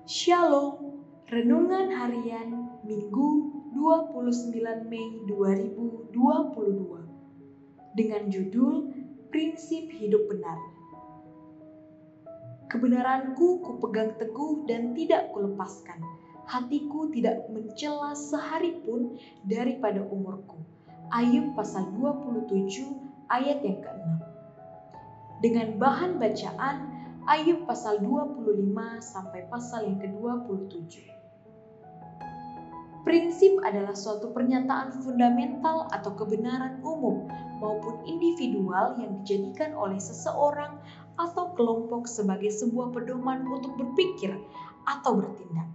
Shalom, Renungan Harian Minggu 29 Mei 2022 dengan judul Prinsip Hidup Benar. Kebenaranku kupegang teguh dan tidak kulepaskan, hatiku tidak mencela sehari pun daripada umurku. Ayub pasal 27 ayat yang ke-6. Dengan bahan bacaan Ayub pasal 25 sampai pasal yang ke-27. Prinsip adalah suatu pernyataan fundamental atau kebenaran umum maupun individual yang dijadikan oleh seseorang atau kelompok sebagai sebuah pedoman untuk berpikir atau bertindak.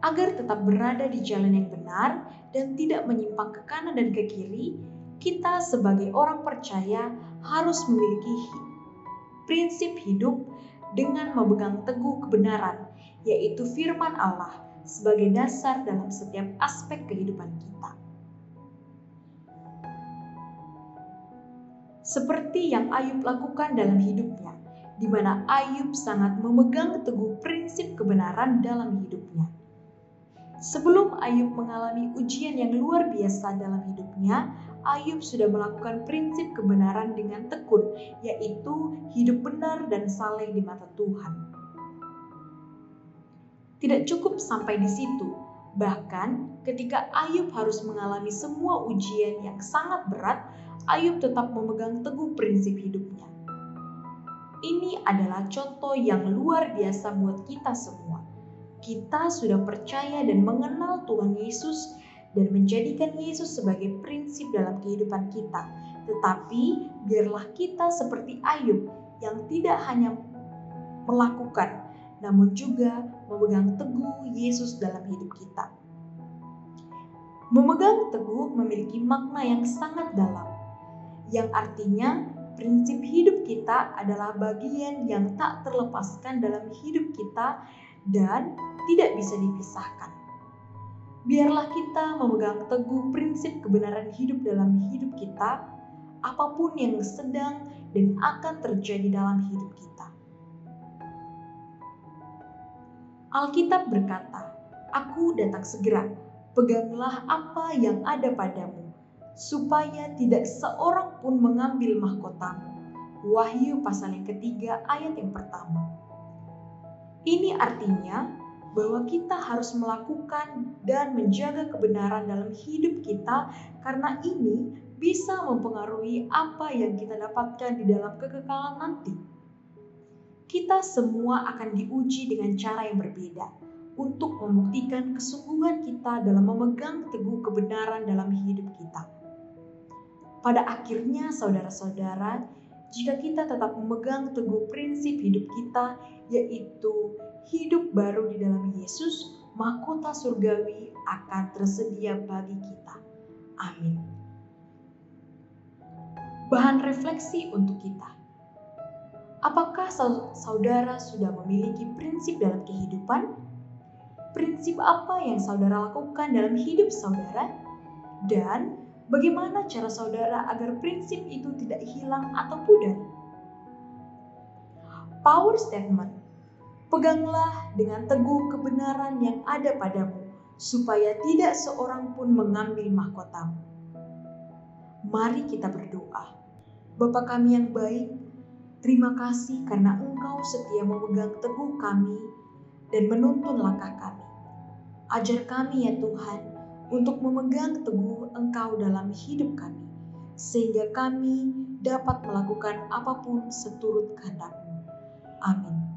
Agar tetap berada di jalan yang benar dan tidak menyimpang ke kanan dan ke kiri, kita sebagai orang percaya harus memiliki prinsip hidup dengan memegang teguh kebenaran, yaitu firman Allah sebagai dasar dalam setiap aspek kehidupan kita. Seperti yang Ayub lakukan dalam hidupnya, di mana Ayub sangat memegang teguh prinsip kebenaran dalam hidupnya. Sebelum Ayub mengalami ujian yang luar biasa dalam hidupnya, Ayub sudah melakukan prinsip kebenaran dengan tekun, yaitu hidup benar dan saleh di mata Tuhan. Tidak cukup sampai di situ, bahkan ketika Ayub harus mengalami semua ujian yang sangat berat, Ayub tetap memegang teguh prinsip hidupnya. Ini adalah contoh yang luar biasa buat kita semua. Kita sudah percaya dan mengenal Tuhan Yesus dan menjadikan Yesus sebagai prinsip dalam kehidupan kita. Tetapi biarlah kita seperti Ayub yang tidak hanya melakukan, namun juga memegang teguh Yesus dalam hidup kita. Memegang teguh memiliki makna yang sangat dalam, yang artinya prinsip hidup kita adalah bagian yang tak terlepaskan dalam hidup kita dan tidak bisa dipisahkan. Biarlah kita memegang teguh prinsip kebenaran hidup dalam hidup kita, apapun yang sedang dan akan terjadi dalam hidup kita. Alkitab berkata, "Aku datang segera, peganglah apa yang ada padamu, supaya tidak seorang pun mengambil mahkotamu." Wahyu pasal yang ketiga ayat yang pertama. Ini artinya bahwa kita harus melakukan dan menjaga kebenaran dalam hidup kita, karena ini bisa mempengaruhi apa yang kita dapatkan di dalam kekekalan nanti. Kita semua akan diuji dengan cara yang berbeda untuk membuktikan kesungguhan kita dalam memegang teguh kebenaran dalam hidup kita. Pada akhirnya, saudara-saudara, jika kita tetap memegang teguh prinsip hidup kita, yaitu hidup baru di dalam Yesus, mahkota surgawi akan tersedia bagi kita. Amin. Bahan refleksi untuk kita. Apakah saudara sudah memiliki prinsip dalam kehidupan? Prinsip apa yang saudara lakukan dalam hidup saudara? Dan bagaimana cara saudara agar prinsip itu tidak hilang atau pudar? Power statement. Peganglah dengan teguh kebenaran yang ada padamu, supaya tidak seorang pun mengambil mahkotamu. Mari kita berdoa. Bapa kami yang baik, terima kasih karena Engkau setia memegang teguh kami dan menuntun langkah kami. Ajar kami ya Tuhan untuk memegang teguh Engkau dalam hidup kami, sehingga kami dapat melakukan apapun seturut kehendak-Mu. Amin.